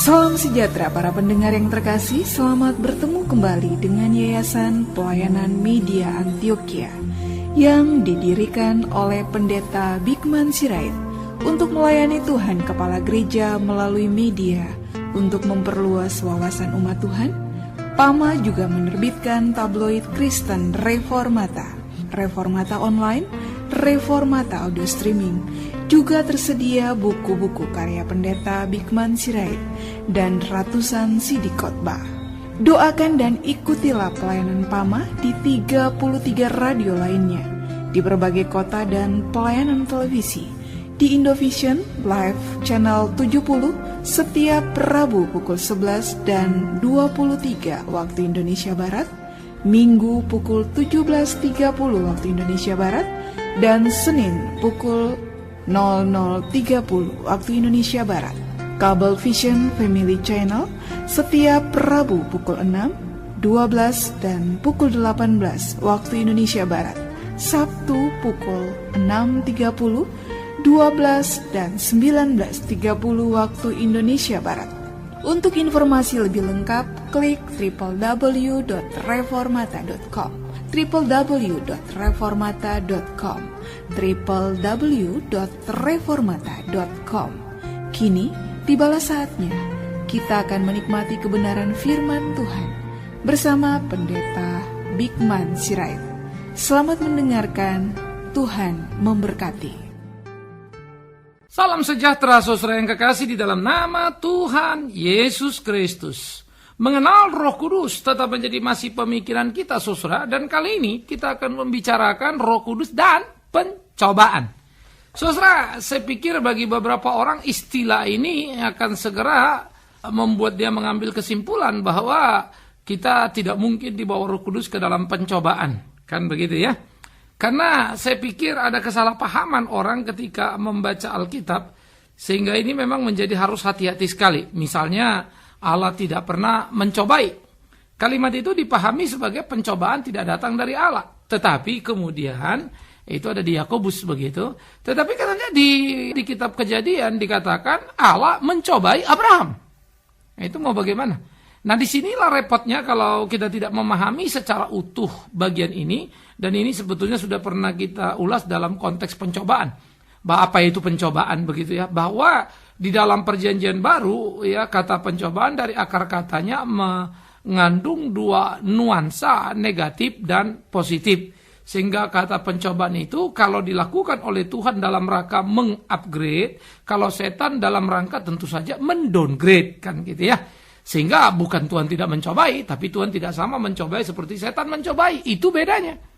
Salam sejahtera para pendengar yang terkasih, selamat bertemu kembali dengan Yayasan Pelayanan Media Antioquia yang didirikan oleh Pendeta Bigman Sirait untuk melayani Tuhan Kepala Gereja melalui media untuk memperluas wawasan umat Tuhan. PAMA juga menerbitkan tabloid Kristen Reformata, Reformata Online, Reformata Audio Streaming. Juga tersedia buku-buku karya Pendeta Bigman Sirait dan ratusan CD khotbah. Doakan dan ikutilah pelayanan PAMA di 33 radio lainnya, di berbagai kota dan pelayanan televisi, di Indovision Live Channel 70 setiap Rabu pukul 11 dan 23 waktu Indonesia Barat, Minggu pukul 17.30 waktu Indonesia Barat, dan Senin pukul 00.30 waktu Indonesia Barat. Kabel Vision Family Channel setiap Rabu pukul 6, 12 dan pukul 18 waktu Indonesia Barat. Sabtu pukul 6.30, 12 dan 19.30 waktu Indonesia Barat. Untuk informasi lebih lengkap, klik www.reformata.com, www.reformata.com, www.reformata.com. Kini tibalah saatnya kita akan menikmati kebenaran firman Tuhan bersama Pendeta Bigman Sirait. Selamat mendengarkan, Tuhan memberkati. Salam sejahtera saudara yang kekasih di dalam nama Tuhan Yesus Kristus. Mengenal Roh Kudus tetap menjadi masih pemikiran kita saudara, dan kali ini kita akan membicarakan Roh Kudus dan pencobaan. Saudara, saya pikir bagi beberapa orang istilah ini akan segera membuat dia mengambil kesimpulan bahwa kita tidak mungkin dibawa Roh Kudus ke dalam pencobaan. Kan begitu ya? Karena saya pikir ada kesalahpahaman orang ketika membaca Alkitab, sehingga ini memang menjadi harus hati-hati sekali. Misalnya, Allah tidak pernah mencobai. Kalimat itu dipahami sebagai pencobaan tidak datang dari Allah. Tetapi kemudian, itu ada di Yakobus begitu. Tetapi katanya di kitab Kejadian dikatakan Allah mencobai Abraham. Itu mau bagaimana? Nah, disinilah repotnya kalau kita tidak memahami secara utuh bagian ini. Dan ini sebetulnya sudah pernah kita ulas dalam konteks pencobaan. Apa itu pencobaan begitu ya? Bahwa di dalam perjanjian baru ya, kata pencobaan dari akar katanya mengandung dua nuansa negatif dan positif. Sehingga kata pencobaan itu kalau dilakukan oleh Tuhan dalam rangka mengupgrade, kalau setan dalam rangka tentu saja mendowngrade, kan gitu ya. Sehingga bukan Tuhan tidak mencobai, tapi Tuhan tidak sama mencobai seperti setan mencobai. Itu bedanya.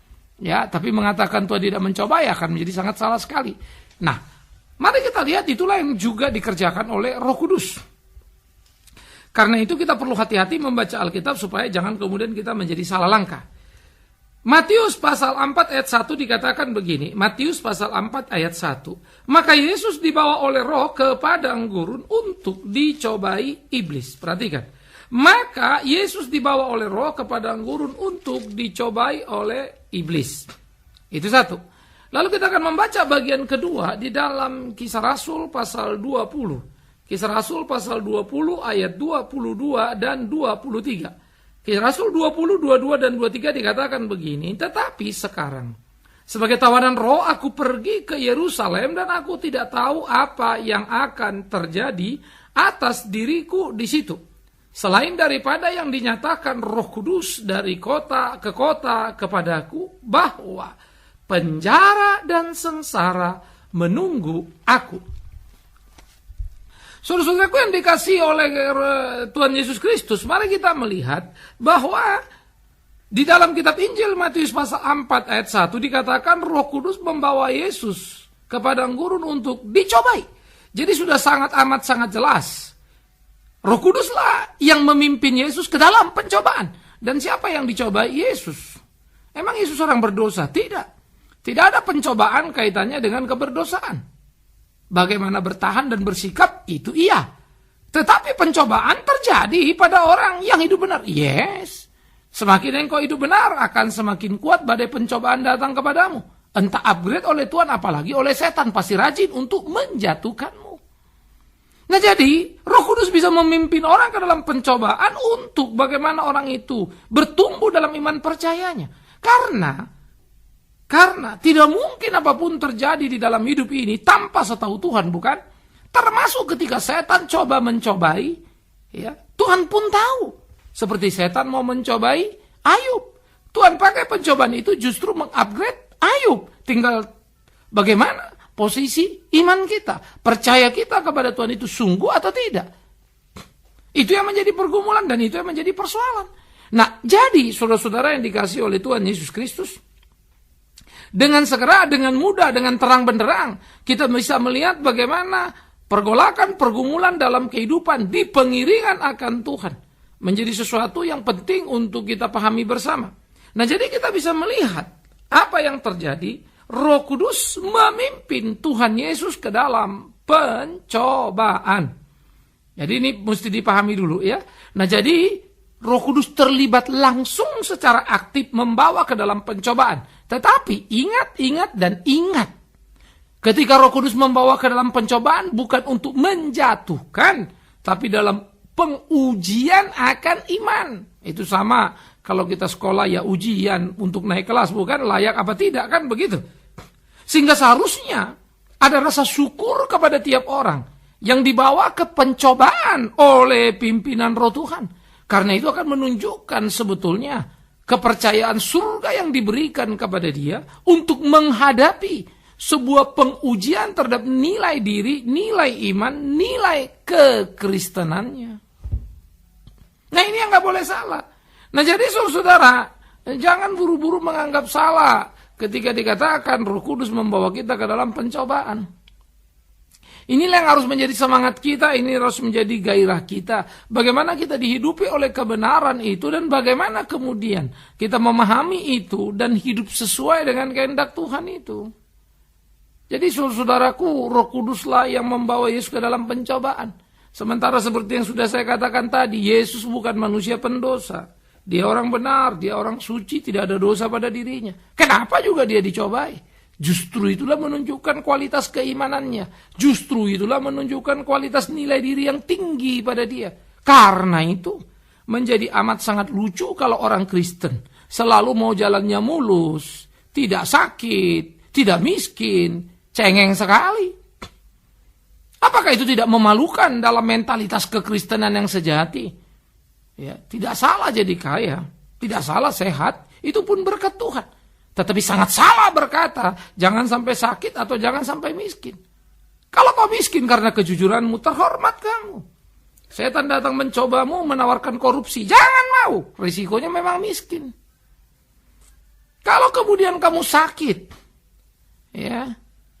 Ya, tapi mengatakan Tuhan tidak mencobai akan menjadi sangat salah sekali. Nah, mari kita lihat itulah yang juga dikerjakan oleh Roh Kudus. Karena itu kita perlu hati-hati membaca Alkitab supaya jangan kemudian kita menjadi salah langkah. Matius pasal 4 ayat 1 dikatakan begini. Matius pasal 4 ayat 1. Maka Yesus dibawa oleh Roh ke padang gurun untuk dicobai iblis. Perhatikan. Maka Yesus dibawa oleh Roh ke padang gurun untuk dicobai oleh iblis. Itu satu. Lalu kita akan membaca bagian kedua di dalam Kisah Rasul pasal 20. Kisah Rasul pasal 20 ayat 22 dan 23. Kisah Rasul 20, 22 dan 23 dikatakan begini. Tetapi sekarang, sebagai tawanan Roh, aku pergi ke Yerusalem dan aku tidak tahu apa yang akan terjadi atas diriku di situ. Selain daripada yang dinyatakan Roh Kudus dari kota ke kota kepadaku, bahwa penjara dan sengsara menunggu aku. Saudara-saudaraku yang dikasihi oleh Tuhan Yesus Kristus, mari kita melihat bahwa di dalam kitab Injil Matius pasal 4 ayat 1 dikatakan Roh Kudus membawa Yesus ke padang gurun untuk dicobai. Jadi sudah sangat amat sangat jelas. Roh Kuduslah yang memimpin Yesus ke dalam pencobaan. Dan siapa yang dicobai? Yesus. Emang Yesus orang berdosa? Tidak. Tidak ada pencobaan kaitannya dengan keberdosaan. Bagaimana bertahan dan bersikap, itu iya. Tetapi pencobaan terjadi pada orang yang hidup benar. Yes. Semakin engkau hidup benar, akan semakin kuat badai pencobaan datang kepadamu. Entah upgrade oleh Tuhan, apalagi oleh setan. Pasti rajin untuk menjatuhkanmu. Nah jadi, Roh Kudus Kudus bisa memimpin orang ke dalam pencobaan untuk bagaimana orang itu bertumbuh dalam iman percayanya. Karena tidak mungkin apapun terjadi di dalam hidup ini tanpa setahu Tuhan, bukan? Termasuk ketika setan coba mencobai, ya, Tuhan pun tahu. Seperti setan mau mencobai Ayub. Tuhan pakai pencobaan itu justru mengupgrade Ayub. Tinggal bagaimana posisi iman kita. Percaya kita kepada Tuhan itu sungguh atau tidak. Itu yang menjadi pergumulan dan itu yang menjadi persoalan. Nah, jadi saudara-saudara yang dikasihi oleh Tuhan Yesus Kristus, dengan segera, dengan mudah, dengan terang benderang, kita bisa melihat bagaimana pergolakan, pergumulan dalam kehidupan di pengiringan akan Tuhan menjadi sesuatu yang penting untuk kita pahami bersama. Nah, jadi kita bisa melihat apa yang terjadi. Roh Kudus memimpin Tuhan Yesus ke dalam pencobaan. Jadi ini mesti dipahami dulu ya. Nah, jadi Roh Kudus terlibat langsung secara aktif membawa ke dalam pencobaan. Tetapi ingat dan ingat. Ketika Roh Kudus membawa ke dalam pencobaan bukan untuk menjatuhkan, tapi dalam pengujian akan iman. Itu sama kalau kita sekolah ya ujian untuk naik kelas, bukan layak apa tidak, kan begitu. Sehingga seharusnya ada rasa syukur kepada tiap orang yang dibawa ke pencobaan oleh pimpinan Roh Tuhan. Karena itu akan menunjukkan sebetulnya kepercayaan surga yang diberikan kepada dia untuk menghadapi sebuah pengujian terhadap nilai diri, nilai iman, nilai kekristenannya. Nah, ini yang nggak boleh salah. Nah, jadi saudara, jangan buru-buru menganggap salah ketika dikatakan Roh Kudus membawa kita ke dalam pencobaan. Inilah yang harus menjadi semangat kita, ini harus menjadi gairah kita. Bagaimana kita dihidupi oleh kebenaran itu dan bagaimana kemudian kita memahami itu dan hidup sesuai dengan kehendak Tuhan itu. Jadi saudaraku, Roh Kuduslah yang membawa Yesus ke dalam pencobaan. Sementara seperti yang sudah saya katakan tadi, Yesus bukan manusia pendosa. Dia orang benar, dia orang suci, tidak ada dosa pada dirinya. Kenapa juga dia dicobai? Justru itulah menunjukkan kualitas keimanannya. Justru itulah menunjukkan kualitas nilai diri yang tinggi pada dia. Karena itu menjadi amat sangat lucu kalau orang Kristen selalu mau jalannya mulus, tidak sakit, tidak miskin, cengeng sekali. Apakah itu tidak memalukan dalam mentalitas kekristenan yang sejati? Ya, tidak salah jadi kaya, tidak salah sehat, itu pun berkat Tuhan. Tetapi sangat salah berkata, jangan sampai sakit atau jangan sampai miskin. Kalau kau miskin karena kejujuranmu, terhormat kamu. Setan datang mencobamu, menawarkan korupsi, jangan mau. Risikonya memang miskin. Kalau kemudian kamu sakit, ya,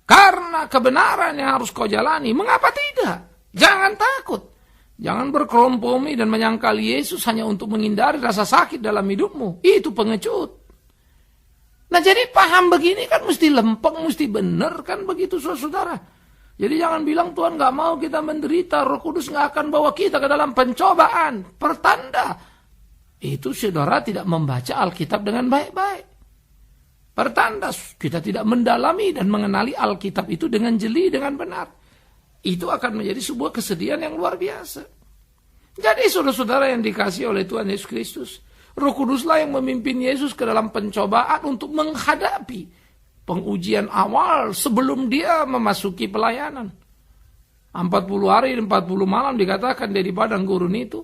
karena kebenaran yang harus kau jalani, mengapa tidak? Jangan takut. Jangan berkompromi dan menyangkal Yesus hanya untuk menghindari rasa sakit dalam hidupmu. Itu pengecut. Nah, jadi paham begini kan mesti lempeng, mesti benar kan begitu saudara. Jadi jangan bilang Tuhan gak mau kita menderita, Roh Kudus gak akan bawa kita ke dalam pencobaan. Pertanda. Itu saudara tidak membaca Alkitab dengan baik-baik. Pertanda kita tidak mendalami dan mengenali Alkitab itu dengan jeli, dengan benar. Itu akan menjadi sebuah kesedihan yang luar biasa. Jadi saudara-saudara yang dikasihi oleh Tuhan Yesus Kristus, Roh Kuduslah yang memimpin Yesus ke dalam pencobaan untuk menghadapi pengujian awal sebelum dia memasuki pelayanan. 40 hari dan 40 malam dikatakan dia di padang gurun itu.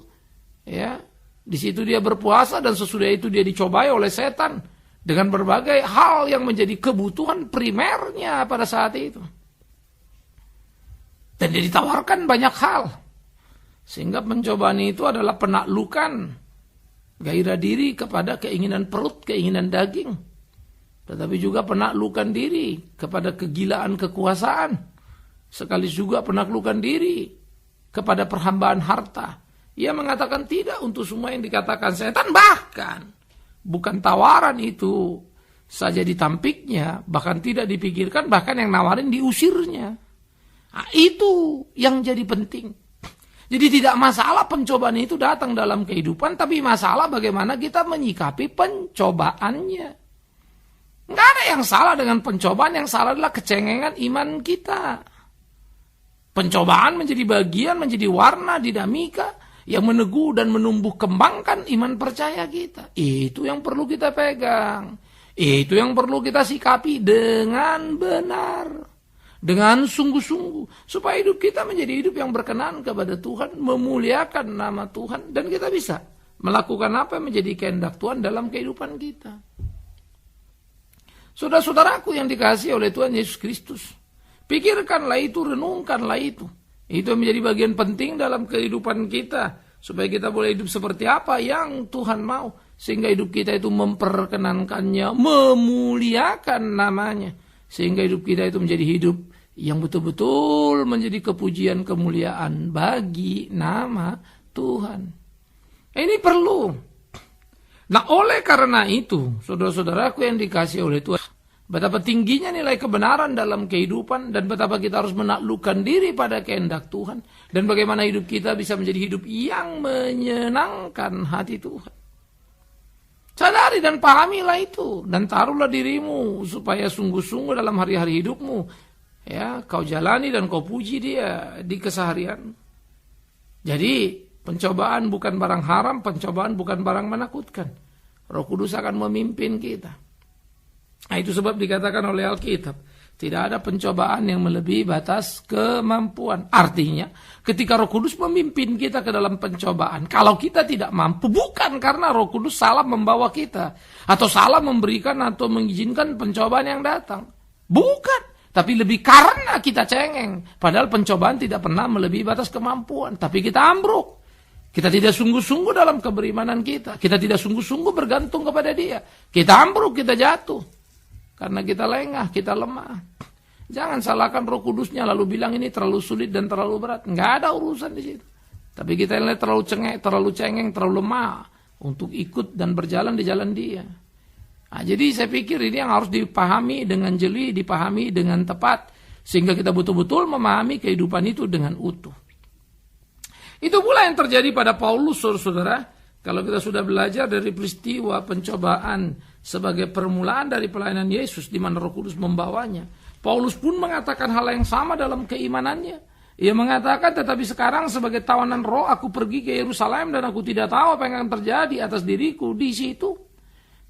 Ya, di situ dia berpuasa dan sesudah itu dia dicobai oleh setan dengan berbagai hal yang menjadi kebutuhan primernya pada saat itu. Dan dia ditawarkan banyak hal. Sehingga pencobaan itu adalah penaklukan gairah diri kepada keinginan perut, keinginan daging. Tetapi juga penaklukan diri kepada kegilaan kekuasaan. Sekali juga penaklukan diri kepada perhambaan harta. Ia mengatakan tidak untuk semua yang dikatakan setan. Bahkan bukan tawaran itu saja ditampiknya, bahkan tidak dipikirkan, bahkan yang nawarin diusirnya. Nah, itu yang jadi penting. Jadi tidak masalah pencobaan itu datang dalam kehidupan, tapi masalah bagaimana kita menyikapi pencobaannya. Nggak ada yang salah dengan pencobaan, yang salah adalah kecengengan iman kita. Pencobaan menjadi bagian, menjadi warna dinamika yang meneguh dan menumbuh kembangkan iman percaya kita. Itu yang perlu kita pegang. Itu yang perlu kita sikapi dengan benar. Dengan sungguh-sungguh. Supaya hidup kita menjadi hidup yang berkenan kepada Tuhan. Memuliakan nama Tuhan. Dan kita bisa melakukan apa yang menjadi kehendak Tuhan dalam kehidupan kita. Saudara-saudaraku yang dikasihi oleh Tuhan Yesus Kristus. Pikirkanlah itu, renungkanlah itu. Itu menjadi bagian penting dalam kehidupan kita. Supaya kita boleh hidup seperti apa yang Tuhan mau. Sehingga hidup kita itu memperkenankannya, memuliakan namanya. Sehingga hidup kita itu menjadi hidup yang betul-betul menjadi kepujian, kemuliaan bagi nama Tuhan. Ini perlu. Nah, oleh karena itu, saudara-saudaraku yang dikasihi oleh Tuhan, betapa tingginya nilai kebenaran dalam kehidupan dan betapa kita harus menaklukkan diri pada kehendak Tuhan. Dan bagaimana hidup kita bisa menjadi hidup yang menyenangkan hati Tuhan. Sadari dan pahamilah itu. Dan taruhlah dirimu supaya sungguh-sungguh dalam hari-hari hidupmu. Ya, kau jalani dan kau puji Dia di keseharian. Jadi, pencobaan bukan barang haram, pencobaan bukan barang menakutkan. Roh Kudus akan memimpin kita. Nah, itu sebab dikatakan oleh Alkitab, tidak ada pencobaan yang melebihi batas kemampuan. Artinya, ketika Roh Kudus memimpin kita ke dalam pencobaan, kalau kita tidak mampu, bukan karena Roh Kudus salah membawa kita, atau salah memberikan atau mengizinkan pencobaan yang datang. Bukan, tapi lebih karena kita cengeng. Padahal pencobaan tidak pernah melebihi batas kemampuan, tapi kita ambruk. Kita tidak sungguh-sungguh dalam keberimanan kita. Kita tidak sungguh-sungguh bergantung kepada Dia. Kita ambruk, kita jatuh. Karena kita lengah, kita lemah. Jangan salahkan Roh Kudusnya lalu bilang ini terlalu sulit dan terlalu berat. Nggak ada urusan di situ. Tapi kita lihat terlalu cengeng, terlalu lemah untuk ikut dan berjalan di jalan Dia. Nah, jadi saya pikir ini yang harus dipahami dengan jeli, dipahami dengan tepat. Sehingga kita betul-betul memahami kehidupan itu dengan utuh. Itu pula yang terjadi pada Paulus, saudara-saudara. Kalau kita sudah belajar dari peristiwa pencobaan sebagai permulaan dari pelayanan Yesus di mana Roh Kudus membawanya, Paulus pun mengatakan hal yang sama dalam keimanannya. Ia mengatakan, tetapi sekarang sebagai tawanan roh aku pergi ke Yerusalem dan aku tidak tahu apa yang akan terjadi atas diriku di situ.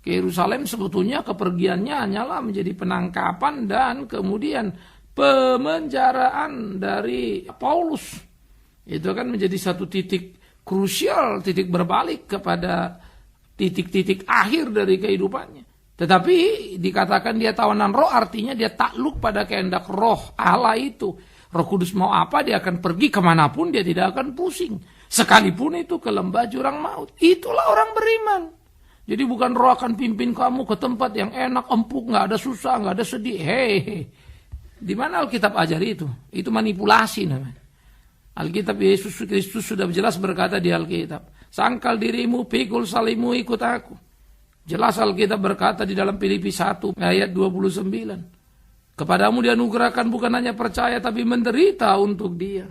Ke Yerusalem sebetulnya kepergiannya hanyalah menjadi penangkapan dan kemudian pemenjaraan dari Paulus. Itu kan menjadi satu titik krusial, titik berbalik kepada titik-titik akhir dari kehidupannya. Tetapi dikatakan dia tawanan roh, artinya dia takluk pada kehendak roh Allah itu. Roh Kudus mau apa, dia akan pergi kemanapun, dia tidak akan pusing. Sekalipun itu ke lembah jurang maut. Itulah orang beriman. Jadi bukan roh akan pimpin kamu ke tempat yang enak, empuk, gak ada susah, gak ada sedih. Hei. Di mana Alkitab ajar itu? Itu manipulasi namanya. Alkitab Yesus Kristus sudah jelas berkata di Alkitab, sangkal dirimu, pikul salibmu, ikut aku. Jelas Alkitab berkata di dalam Filipi 1 ayat 29. Kepadamu dianugerahkan bukan hanya percaya tapi menderita untuk Dia.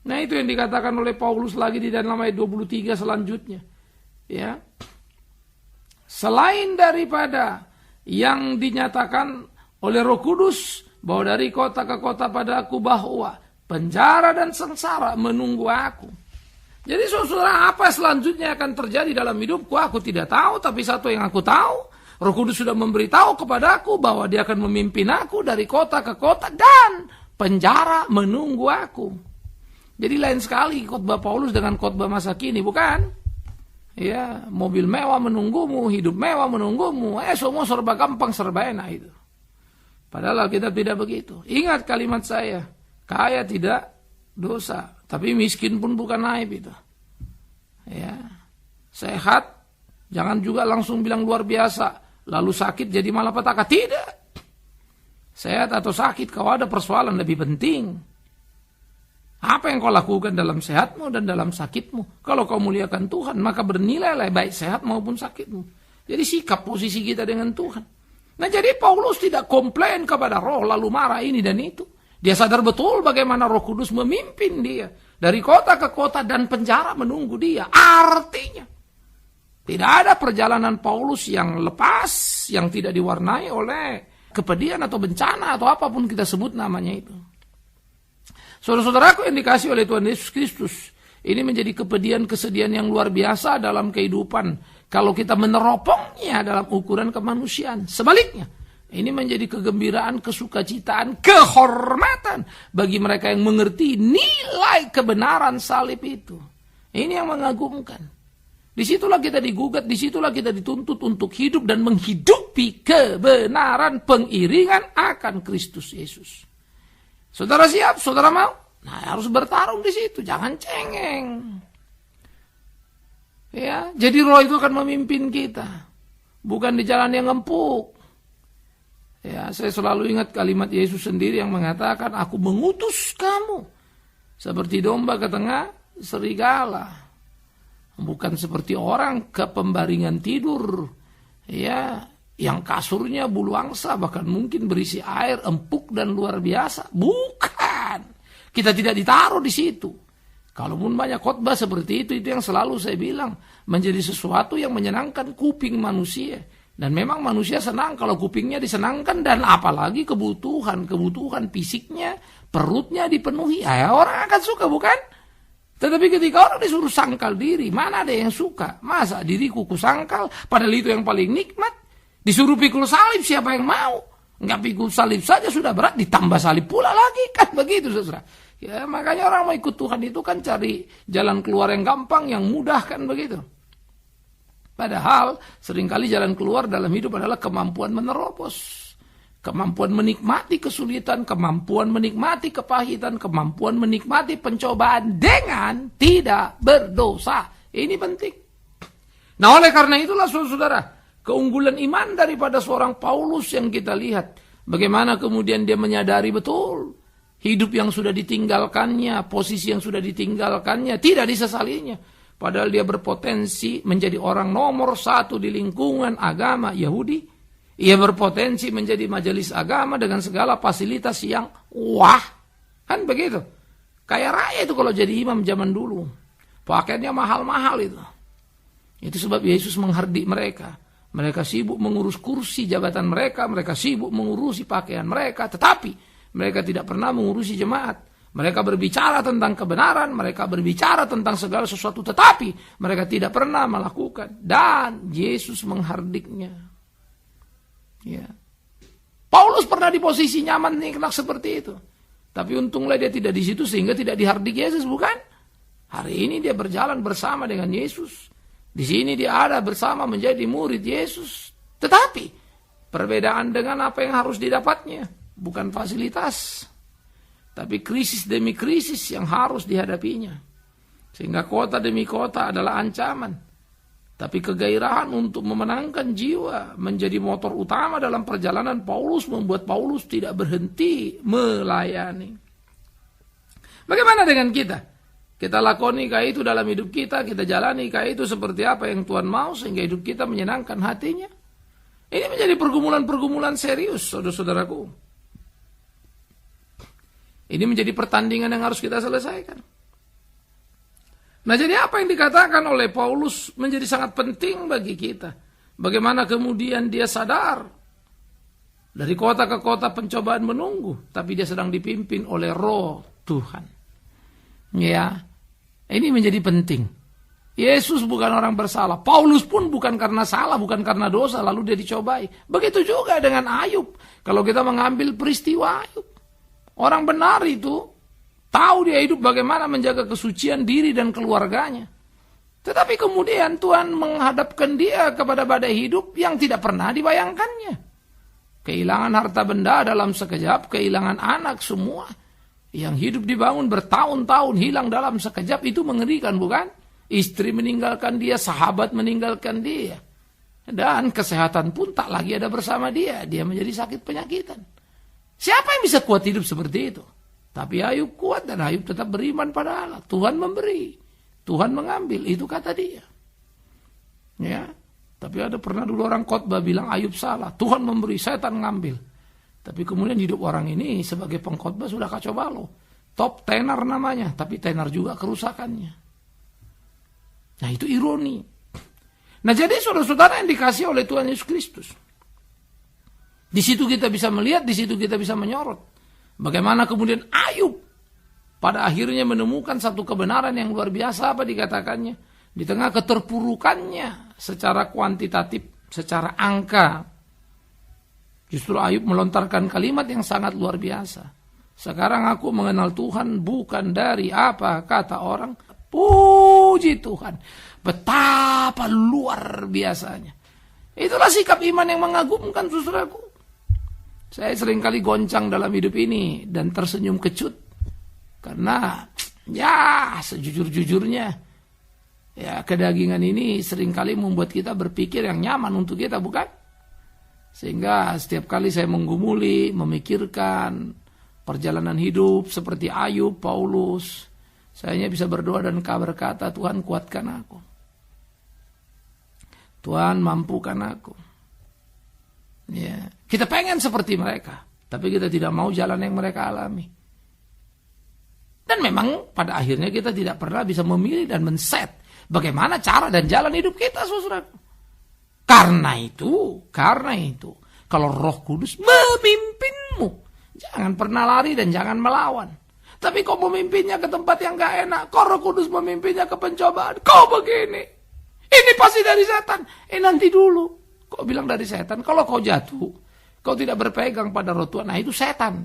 Nah, itu yang dikatakan oleh Paulus lagi di dalam ayat 23 selanjutnya. Ya. Selain daripada yang dinyatakan oleh Roh Kudus bahwa dari kota ke kota padaku bahwa penjara dan sengsara menunggu aku. Jadi saudara, apa selanjutnya akan terjadi dalam hidupku? Aku tidak tahu, tapi satu yang aku tahu, Roh Kudus sudah memberitahu kepadaku bahwa Dia akan memimpin aku dari kota ke kota dan penjara menunggu aku. Jadi lain sekali khotbah Paulus dengan khotbah masa kini, bukan? Ya, mobil mewah menunggumu, hidup mewah menunggumu. Semua serba gampang, serba enak itu. Padahal kita tidak begitu. Ingat kalimat saya. Kaya tidak dosa, tapi miskin pun bukan aib itu. Ya. Sehat, jangan juga langsung bilang luar biasa, lalu sakit jadi malapetaka. Tidak. Sehat atau sakit, kalau ada persoalan lebih penting. Apa yang kau lakukan dalam sehatmu dan dalam sakitmu? Kalau kau muliakan Tuhan, maka bernilailah baik sehat maupun sakitmu. Jadi sikap posisi kita dengan Tuhan. Nah, jadi Paulus tidak komplain kepada roh lalu marah ini dan itu. Dia sadar betul bagaimana Roh Kudus memimpin dia dari kota ke kota dan penjara menunggu dia. Artinya, tidak ada perjalanan Paulus yang lepas, yang tidak diwarnai oleh kepedihan atau bencana atau apapun kita sebut namanya itu. Saudara-saudaraku yang dikasih oleh Tuhan Yesus Kristus, ini menjadi kesedihan yang luar biasa dalam kehidupan kalau kita meneropongnya dalam ukuran kemanusiaan. Sebaliknya, ini menjadi kegembiraan, kesukacitaan, kehormatan bagi mereka yang mengerti nilai kebenaran salib itu. Ini yang mengagumkan. Disitulah kita digugat, disitulah kita dituntut untuk hidup dan menghidupi kebenaran pengiringan akan Kristus Yesus. Saudara siap? Saudara mau? Nah, harus bertarung di situ, jangan cengeng. Ya, jadi Roh itu akan memimpin kita, bukan di jalan yang empuk. Ya, saya selalu ingat kalimat Yesus sendiri yang mengatakan, "Aku mengutus kamu seperti domba ke tengah serigala." Bukan seperti orang ke pembaringan tidur, ya, yang kasurnya bulu angsa, bahkan mungkin berisi air empuk dan luar biasa. Bukan. Kita tidak ditaruh di situ. Kalaupun banyak khotbah seperti itu yang selalu saya bilang, menjadi sesuatu yang menyenangkan kuping manusia. Dan memang manusia senang kalau kupingnya disenangkan, dan apalagi kebutuhan fisiknya, perutnya dipenuhi. Ya, orang akan suka, bukan? Tetapi ketika orang disuruh sangkal diri, mana ada yang suka? Masa diriku kusangkal, padahal itu yang paling nikmat. Disuruh pikul salib, siapa yang mau? Enggak pikul salib saja sudah berat, ditambah salib pula lagi. Kan begitu, saudara. Ya, makanya orang mau ikut Tuhan itu kan cari jalan keluar yang gampang, yang mudah, kan begitu. Padahal seringkali jalan keluar dalam hidup adalah kemampuan menerobos. Kemampuan menikmati kesulitan, kemampuan menikmati kepahitan, kemampuan menikmati pencobaan dengan tidak berdosa. Ini penting. Nah, oleh karena itulah saudara, keunggulan iman daripada seorang Paulus yang kita lihat. Bagaimana kemudian dia menyadari betul hidup yang sudah ditinggalkannya, posisi yang sudah ditinggalkannya, tidak disesalinya. Padahal dia berpotensi menjadi orang nomor 1 di lingkungan agama Yahudi. Ia berpotensi menjadi majelis agama dengan segala fasilitas yang wah. Kan begitu. Kayak raya itu kalau jadi imam zaman dulu. Pakaiannya mahal-mahal itu. Itu sebab Yesus menghardik mereka. Mereka sibuk mengurus kursi jabatan mereka. Mereka sibuk mengurusi pakaian mereka. Tetapi mereka tidak pernah mengurusi jemaat. Mereka berbicara tentang kebenaran. Mereka berbicara tentang segala sesuatu. Tetapi mereka tidak pernah melakukan. Dan Yesus menghardiknya. Ya. Paulus pernah di posisi nyaman nih seperti itu. Tapi untunglah dia tidak di situ sehingga tidak dihardik Yesus, bukan? Hari ini dia berjalan bersama dengan Yesus. Di sini dia ada bersama menjadi murid Yesus. Tetapi perbedaan dengan apa yang harus didapatnya bukan fasilitas, tapi krisis demi krisis yang harus dihadapinya. Sehingga kota demi kota adalah ancaman. Tapi kegairahan untuk memenangkan jiwa menjadi motor utama dalam perjalanan Paulus, membuat Paulus tidak berhenti melayani. Bagaimana dengan kita? Kita lakoni kayak itu dalam hidup kita, kita jalani kayak itu seperti apa yang Tuhan mau sehingga hidup kita menyenangkan hatinya. Ini menjadi pergumulan-pergumulan serius, saudara-saudaraku. Ini menjadi pertandingan yang harus kita selesaikan. Nah, jadi apa yang dikatakan oleh Paulus menjadi sangat penting bagi kita. Bagaimana kemudian dia sadar dari kota ke kota pencobaan menunggu, tapi dia sedang dipimpin oleh Roh Tuhan. Ya, ini menjadi penting. Yesus bukan orang bersalah. Paulus pun bukan karena salah, bukan karena dosa, lalu dia dicobai. Begitu juga dengan Ayub. Kalau kita mengambil peristiwa Ayub, orang benar itu tahu dia hidup bagaimana menjaga kesucian diri dan keluarganya. Tetapi kemudian Tuhan menghadapkan dia kepada badai hidup yang tidak pernah dibayangkannya. Kehilangan harta benda dalam sekejap, kehilangan anak semua. Yang hidup dibangun bertahun-tahun hilang dalam sekejap, itu mengerikan, bukan? Istri meninggalkan dia, sahabat meninggalkan dia. Dan kesehatan pun tak lagi ada bersama dia. Dia menjadi sakit penyakitan. Siapa yang bisa kuat hidup seperti itu? Tapi Ayub kuat dan Ayub tetap beriman pada Allah. Tuhan memberi, Tuhan mengambil, itu kata dia. Ya, tapi ada pernah dulu orang khotbah bilang Ayub salah, Tuhan memberi, setan ngambil. Tapi kemudian hidup orang ini sebagai pengkhotbah sudah kacau balau. Top tenar namanya, tapi tenar juga kerusakannya. Nah, itu ironi. Nah, jadi saudara-saudara yang dikasih oleh Tuhan Yesus Kristus. Di situ kita bisa melihat, di situ kita bisa menyorot. Bagaimana kemudian Ayub pada akhirnya menemukan satu kebenaran yang luar biasa. Apa dikatakannya? Di tengah keterpurukannya secara kuantitatif, secara angka, justru Ayub melontarkan kalimat yang sangat luar biasa. Sekarang aku mengenal Tuhan bukan dari apa kata orang. Puji Tuhan, betapa luar biasanya. Itulah sikap iman yang mengagumkan, saudaraku. Saya seringkali goncang dalam hidup ini dan tersenyum kecut. Karena ya sejujur-jujurnya, ya kedagingan ini seringkali membuat kita berpikir yang nyaman untuk kita, bukan? Sehingga setiap kali saya menggumuli, memikirkan perjalanan hidup seperti Ayub, Paulus, saya hanya bisa berdoa dan berkata, Tuhan kuatkan aku. Tuhan mampukan aku. Ya, kita pengen seperti mereka, tapi kita tidak mau jalan yang mereka alami. Dan memang pada akhirnya kita tidak pernah bisa memilih dan men-set bagaimana cara dan jalan hidup kita, saudaraku. Karena itu, kalau Roh Kudus memimpinmu, jangan pernah lari dan jangan melawan. Tapi kau memimpinnya ke tempat yang gak enak, kau Roh Kudus memimpinnya ke pencobaan, kau begini. Ini pasti dari setan. Nanti dulu. Kau bilang dari setan, kalau kau jatuh, kau tidak berpegang pada roh Tuhan, nah itu setan.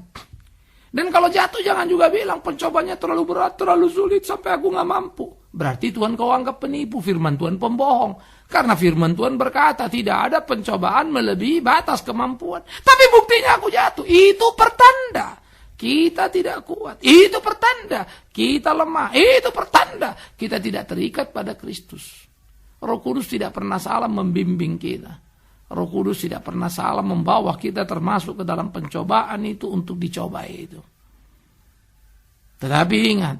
Dan kalau jatuh jangan juga bilang pencobanya terlalu berat, terlalu sulit sampai aku gak mampu. Berarti Tuhan kau anggap penipu, firman Tuhan pembohong. Karena firman Tuhan berkata tidak ada pencobaan melebihi batas kemampuan. Tapi buktinya aku jatuh, itu pertanda kita tidak kuat. Itu pertanda kita lemah. Itu pertanda kita tidak terikat pada Kristus. Roh Kudus tidak pernah salah membimbing kita. Roh Kudus tidak pernah salah membawa kita termasuk ke dalam pencobaan itu untuk dicoba itu. Tetapi ingat,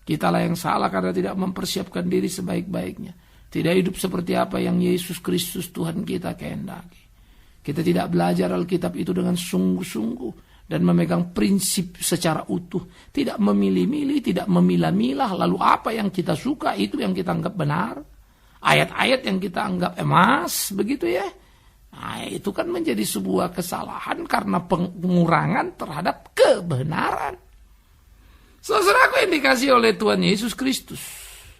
kitalah yang salah karena tidak mempersiapkan diri sebaik-baiknya. Tidak hidup seperti apa yang Yesus Kristus Tuhan kita kehendaki. Kita tidak belajar Alkitab itu dengan sungguh-sungguh dan memegang prinsip secara utuh. Tidak memilih-milih, tidak memilah-milah. Lalu apa yang kita suka itu yang kita anggap benar. Ayat-ayat yang kita anggap emas, begitu ya. Nah, itu kan menjadi sebuah kesalahan karena pengurangan terhadap kebenaran. Saudaraku yang dikasihi oleh Tuhan Yesus Kristus,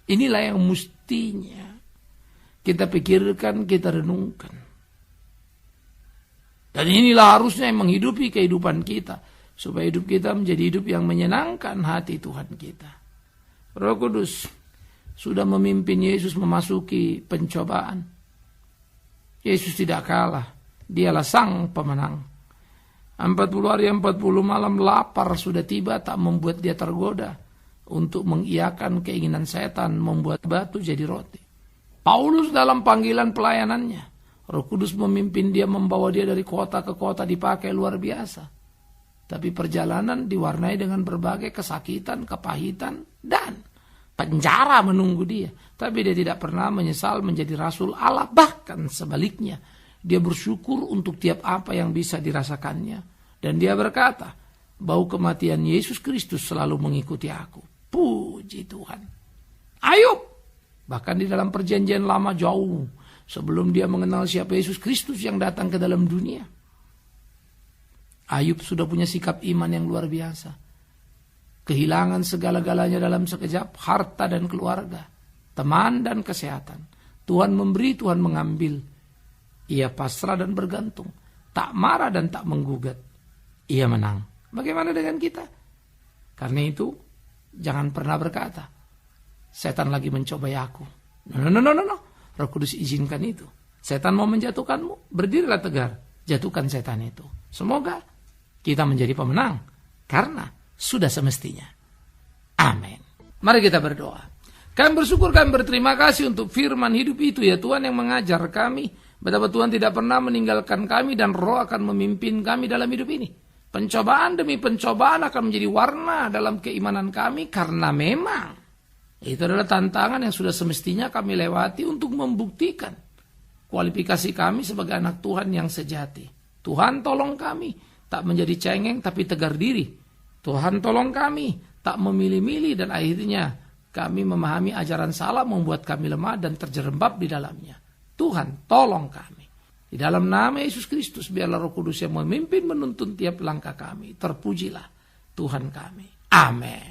inilah yang mestinya kita pikirkan, kita renungkan. Dan inilah harusnya yang menghidupi kehidupan kita, supaya hidup kita menjadi hidup yang menyenangkan hati Tuhan kita. Roh Kudus sudah memimpin Yesus memasuki pencobaan. Yesus tidak kalah, dialah sang pemenang. 40 hari 40 malam lapar sudah tiba, tak membuat dia tergoda untuk mengiyakan keinginan setan membuat batu jadi roti. Paulus dalam panggilan pelayanannya, Roh Kudus memimpin dia, membawa dia dari kota ke kota, dipakai luar biasa. Tapi perjalanan diwarnai dengan berbagai kesakitan, kepahitan, dan penjara menunggu dia. Tapi dia tidak pernah menyesal menjadi rasul Allah. Bahkan sebaliknya, dia bersyukur untuk tiap apa yang bisa dirasakannya. Dan dia berkata, bau kematian Yesus Kristus selalu mengikuti aku. Puji Tuhan. Ayub, bahkan di dalam perjanjian lama jauh, sebelum dia mengenal siapa Yesus Kristus yang datang ke dalam dunia, Ayub sudah punya sikap iman yang luar biasa. Kehilangan segala-galanya dalam sekejap, harta dan keluarga, teman dan kesehatan. Tuhan memberi, Tuhan mengambil. Ia pasrah dan bergantung, tak marah dan tak menggugat. Ia menang. Bagaimana dengan kita? Karena itu, jangan pernah berkata, setan lagi mencobai aku. No. Roh Kudus izinkan itu. Setan mau menjatuhkanmu, berdirilah tegar, jatuhkan setan itu. Semoga kita menjadi pemenang, karena sudah semestinya. Amin. Mari kita berdoa. Kami bersyukur, kami berterima kasih untuk firman hidup itu ya Tuhan, yang mengajar kami betapa Tuhan tidak pernah meninggalkan kami dan Roh akan memimpin kami dalam hidup ini. Pencobaan demi pencobaan akan menjadi warna dalam keimanan kami, karena memang itu adalah tantangan yang sudah semestinya kami lewati untuk membuktikan kualifikasi kami sebagai anak Tuhan yang sejati. Tuhan tolong kami tak menjadi cengeng tapi tegar diri. Tuhan tolong kami tak memilih-milih dan akhirnya kami memahami ajaran salah membuat kami lemah dan terjerembab di dalamnya. Tuhan tolong kami. Di dalam nama Yesus Kristus biarlah Roh Kudus yang memimpin menuntun tiap langkah kami. Terpujilah Tuhan kami. Amin.